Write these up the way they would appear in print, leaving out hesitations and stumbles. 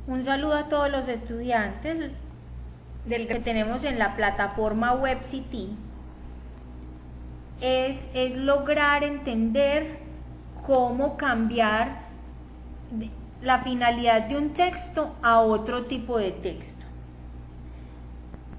Un saludo a todos los estudiantes del que tenemos en la plataforma WebCT. Es lograr entender cómo cambiar la finalidad de un texto a otro tipo de texto.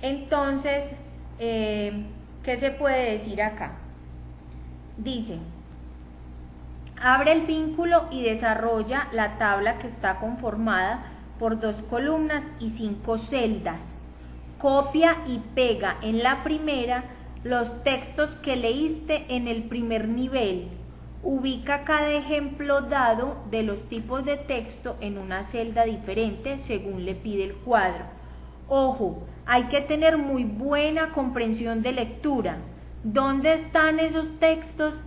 Entonces, ¿qué se puede decir acá? Dice, abre el vínculo y desarrolla la tabla que está conformada por 2 columnas y 5 celdas. Copia y pega en la primera los textos que leíste en el primer nivel. Ubica cada ejemplo dado de los tipos de texto en una celda diferente según le pide el cuadro. Ojo, hay que tener muy buena comprensión de lectura. ¿Dónde están esos textos?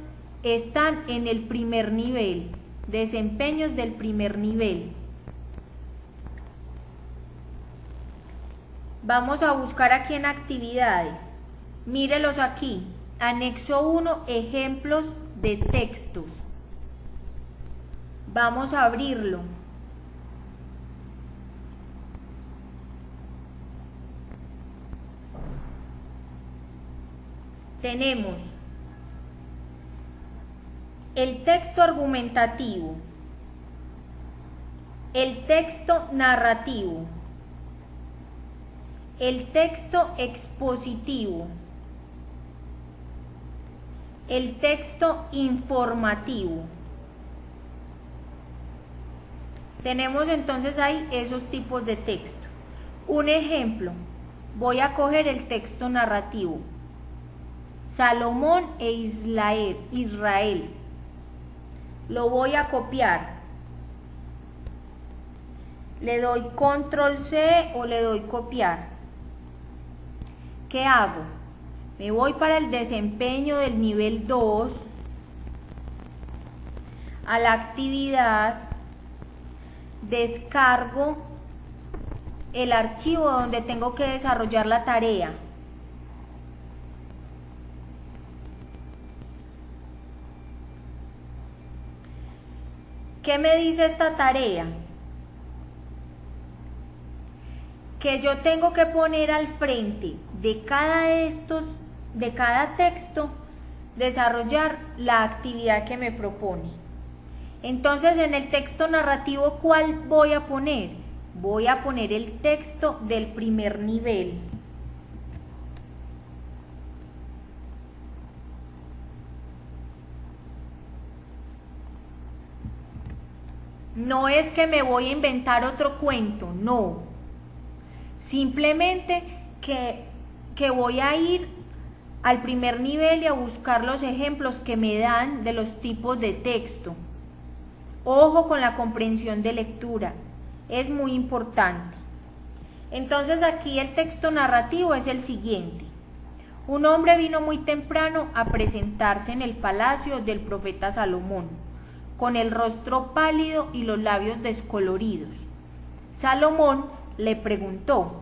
Están en el primer nivel, desempeños del primer nivel. Vamos a buscar aquí en actividades. Mírelos aquí. Anexo 1, ejemplos de textos. Vamos a abrirlo. Tenemos el texto argumentativo, el texto narrativo, el texto expositivo, el texto informativo. Tenemos entonces ahí esos tipos de texto. Un ejemplo, voy a coger el texto narrativo. Salomón e Israel. Lo voy a copiar. Le doy control C o le doy copiar. ¿Qué hago? Me voy para el desempeño del nivel 2, a la actividad, descargo el archivo donde tengo que desarrollar la tarea. ¿Qué me dice esta tarea? Que yo tengo que poner al frente de cada texto, desarrollar la actividad que me propone. Entonces, en el texto narrativo, ¿cuál voy a poner? Voy a poner el texto del primer nivel. No es que me voy a inventar otro cuento, no. Simplemente que voy a ir al primer nivel y a buscar los ejemplos que me dan de los tipos de texto. Ojo con la comprensión de lectura, es muy importante. Entonces aquí el texto narrativo es el siguiente. Un hombre vino muy temprano a presentarse en el palacio del profeta Salomón, con el rostro pálido y los labios descoloridos. Salomón le preguntó,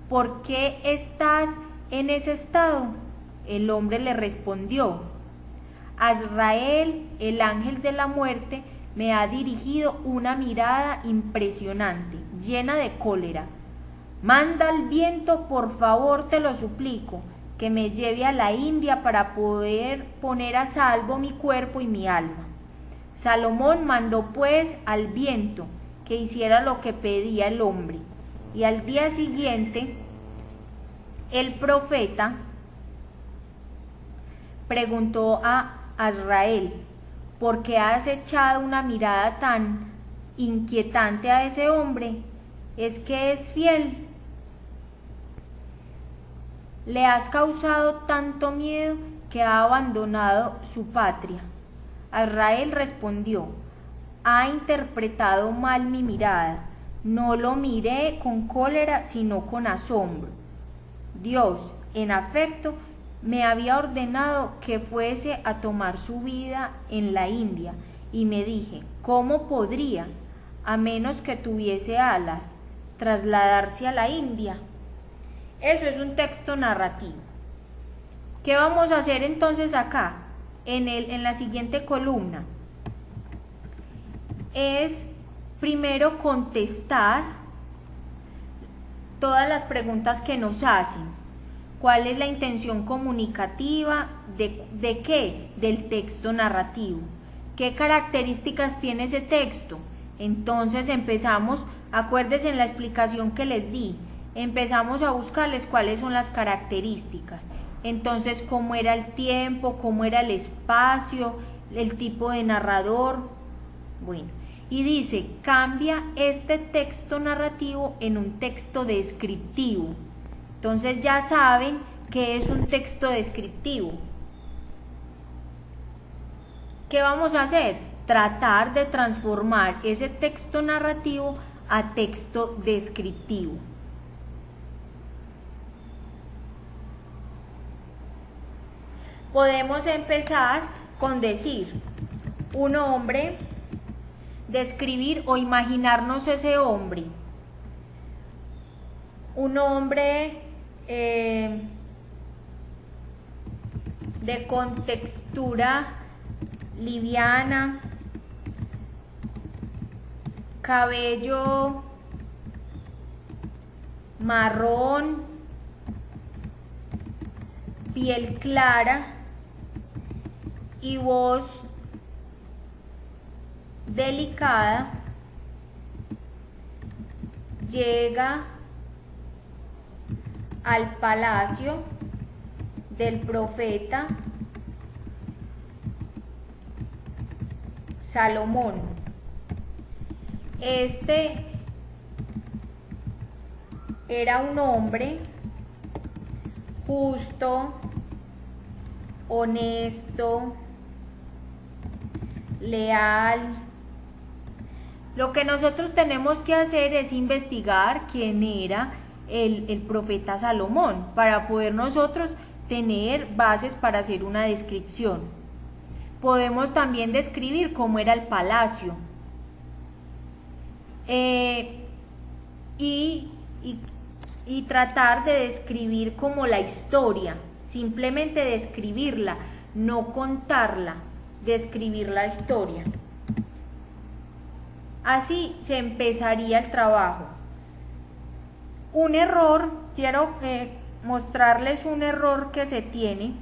¿por qué estás en ese estado? El hombre le respondió, Azrael, el ángel de la muerte, me ha dirigido una mirada impresionante, llena de cólera. Manda al viento, por favor, te lo suplico, que me lleve a la India para poder poner a salvo mi cuerpo y mi alma. Salomón mandó pues al viento que hiciera lo que pedía el hombre, y al día siguiente el profeta preguntó a Azrael, ¿por qué has echado una mirada tan inquietante a ese hombre? ¿Es que es fiel? ¿Le has causado tanto miedo que ha abandonado su patria? Azrael respondió, ha interpretado mal mi mirada, no lo miré con cólera sino con asombro. Dios, en afecto, me había ordenado que fuese a tomar su vida en la India, y me dije, ¿cómo podría, a menos que tuviese alas, trasladarse a la India? Eso es un texto narrativo. ¿Qué vamos a hacer entonces acá? En la siguiente columna es primero contestar todas las preguntas que nos hacen. ¿Cuál es la intención comunicativa? ¿De qué? Del texto narrativo. ¿Qué características tiene ese texto? Entonces empezamos, acuérdense en la explicación que les di, empezamos a buscarles cuáles son las características. Entonces, cómo era el tiempo, cómo era el espacio, el tipo de narrador. Bueno, y dice, cambia este texto narrativo en un texto descriptivo. Entonces ya saben qué es un texto descriptivo. ¿Qué vamos a hacer? Tratar de transformar ese texto narrativo a texto descriptivo. Podemos empezar con decir un hombre, describir o imaginarnos ese hombre. Un hombre de contextura liviana, cabello marrón, piel clara y voz delicada, llega al palacio del profeta Salomón. Este era un hombre justo, honesto, leal. Lo que nosotros tenemos que hacer es investigar quién era el profeta Salomón para poder nosotros tener bases para hacer una descripción. Podemos también describir cómo era el palacio y tratar de describir como la historia, simplemente describirla, no contarla, describir la historia. Así se empezaría el trabajo. Un error, quiero mostrarles un error que se tiene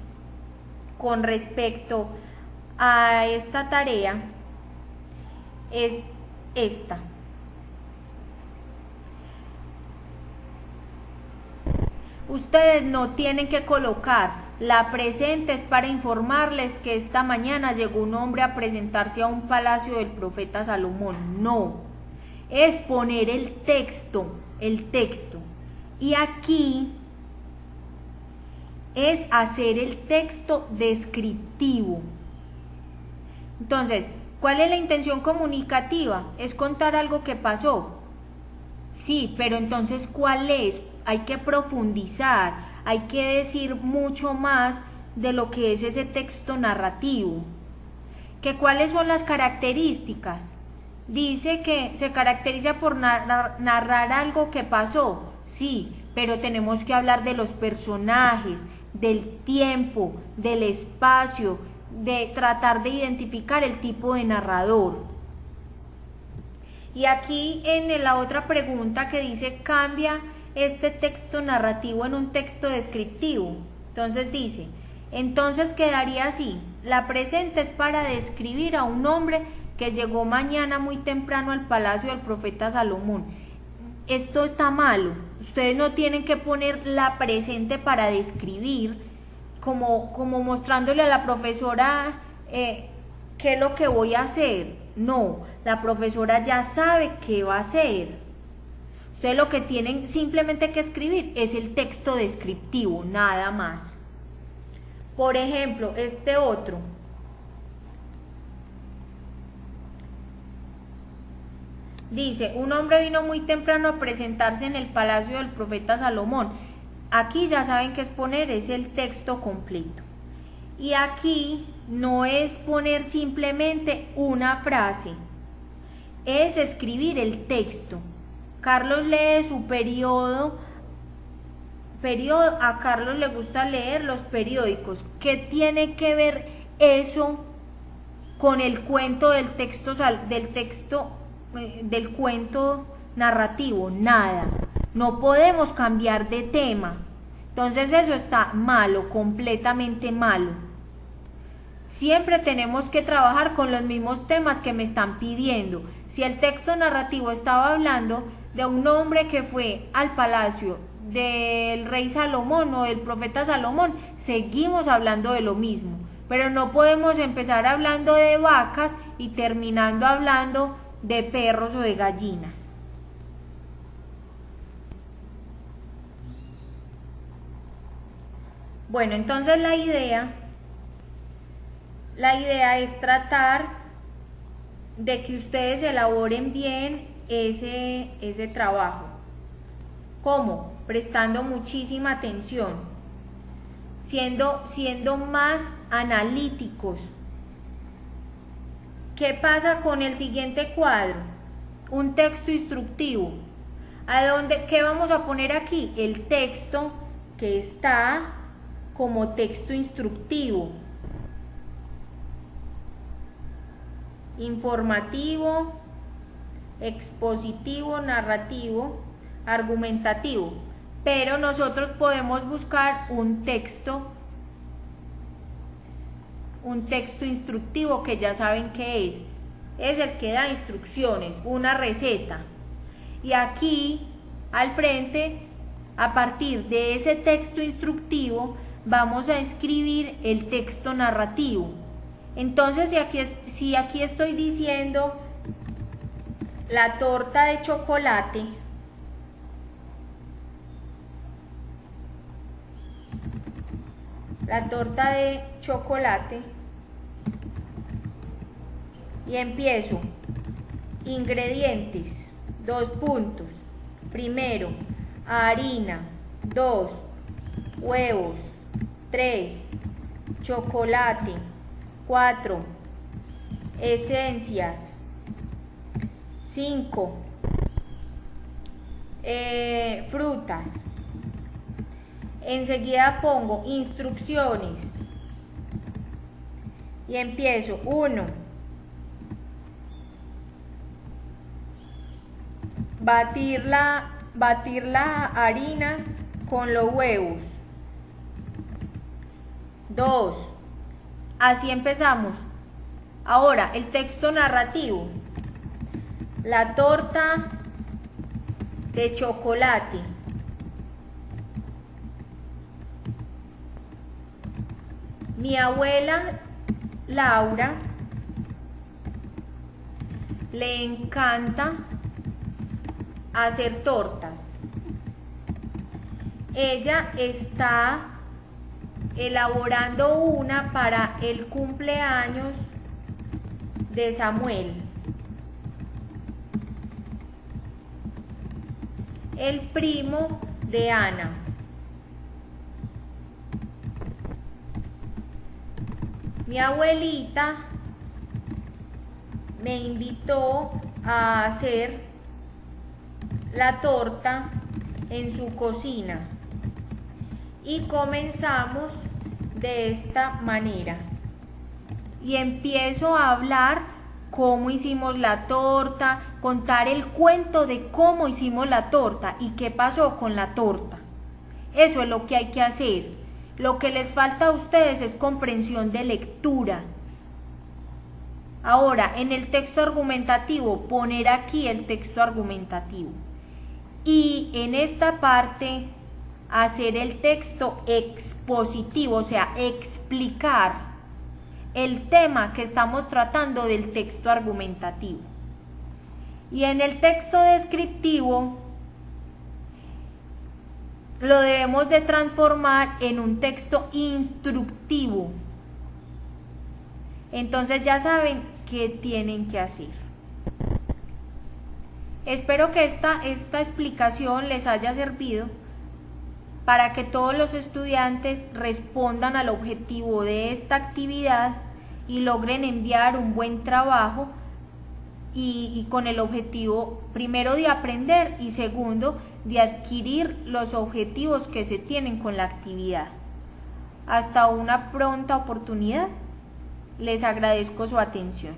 con respecto a esta tarea, es esta. Ustedes no tienen que colocar la presente es para informarles que esta mañana llegó un hombre a presentarse a un palacio del profeta Salomón. No, es poner el texto. Y aquí es hacer el texto descriptivo. Entonces, ¿cuál es la intención comunicativa? Es contar algo que pasó. Sí, pero entonces, ¿cuál es? Hay que profundizar, hay que decir mucho más de lo que es ese texto narrativo. ¿Cuáles son las características? Dice que se caracteriza por narrar algo que pasó. Sí, pero tenemos que hablar de los personajes, del tiempo, del espacio, de tratar de identificar el tipo de narrador. Y aquí en la otra pregunta que dice cambia este texto narrativo en un texto descriptivo. Entonces dice, entonces quedaría así, la presente es para describir a un hombre que llegó mañana muy temprano al palacio del profeta Salomón. Esto está malo, ustedes no tienen que poner la presente para describir, como mostrándole a la profesora qué es lo que voy a hacer. No, la profesora ya sabe qué va a hacer. Ustedes lo que tienen simplemente que escribir es el texto descriptivo, nada más. Por ejemplo, este otro. Dice, un hombre vino muy temprano a presentarse en el palacio del profeta Salomón. Aquí ya saben qué es poner, es el texto completo. Y aquí no es poner simplemente una frase, es escribir el texto. Carlos lee su periodo, a Carlos le gusta leer los periódicos. ¿Qué tiene que ver eso con el cuento del texto del cuento narrativo, nada. No podemos cambiar de tema. Entonces eso está malo, completamente malo. Siempre tenemos que trabajar con los mismos temas que me están pidiendo. Si el texto narrativo estaba hablando de un hombre que fue al palacio del rey Salomón o del profeta Salomón, seguimos hablando de lo mismo. Pero no podemos empezar hablando de vacas y terminando hablando de perros o de gallinas. Bueno, entonces la idea es tratar de que ustedes elaboren bien ese trabajo. ¿Cómo? Prestando muchísima atención, siendo más analíticos. ¿Qué pasa con el siguiente cuadro? Un texto instructivo. ¿Qué vamos a poner aquí? El texto que está como texto instructivo, informativo, expositivo, narrativo, argumentativo. Pero nosotros podemos buscar un texto instructivo que ya saben qué es el que da instrucciones, una receta. Y aquí al frente, a partir de ese texto instructivo, vamos a escribir el texto narrativo. Entonces, si aquí estoy diciendo la torta de chocolate, y empiezo: ingredientes, 2 puntos. Primero, harina, 2, huevos, 3, chocolate, 4, esencias, 5, frutas. Enseguida pongo instrucciones y empiezo: 1, batir la harina con los huevos. 2, así empezamos. Ahora, el texto narrativo: la torta de chocolate. Mi abuela Laura le encanta hacer tortas. Ella está elaborando una para el cumpleaños de Samuel, el primo de Ana. Mi abuelita me invitó a hacer la torta en su cocina y comenzamos de esta manera. Y empiezo a hablar cómo hicimos la torta, contar el cuento de cómo hicimos la torta y qué pasó con la torta. Eso es lo que hay que hacer. Lo que les falta a ustedes es comprensión de lectura. Ahora, en el texto argumentativo, poner aquí el texto argumentativo. Y en esta parte, hacer el texto expositivo, o sea, explicar el tema que estamos tratando del texto argumentativo. Y en el texto descriptivo, lo debemos de transformar en un texto instructivo. Entonces ya saben qué tienen que hacer. Espero que esta explicación les haya servido para que todos los estudiantes respondan al objetivo de esta actividad y logren enviar un buen trabajo y con el objetivo primero de aprender y segundo de adquirir los objetivos que se tienen con la actividad. Hasta una pronta oportunidad. Les agradezco su atención.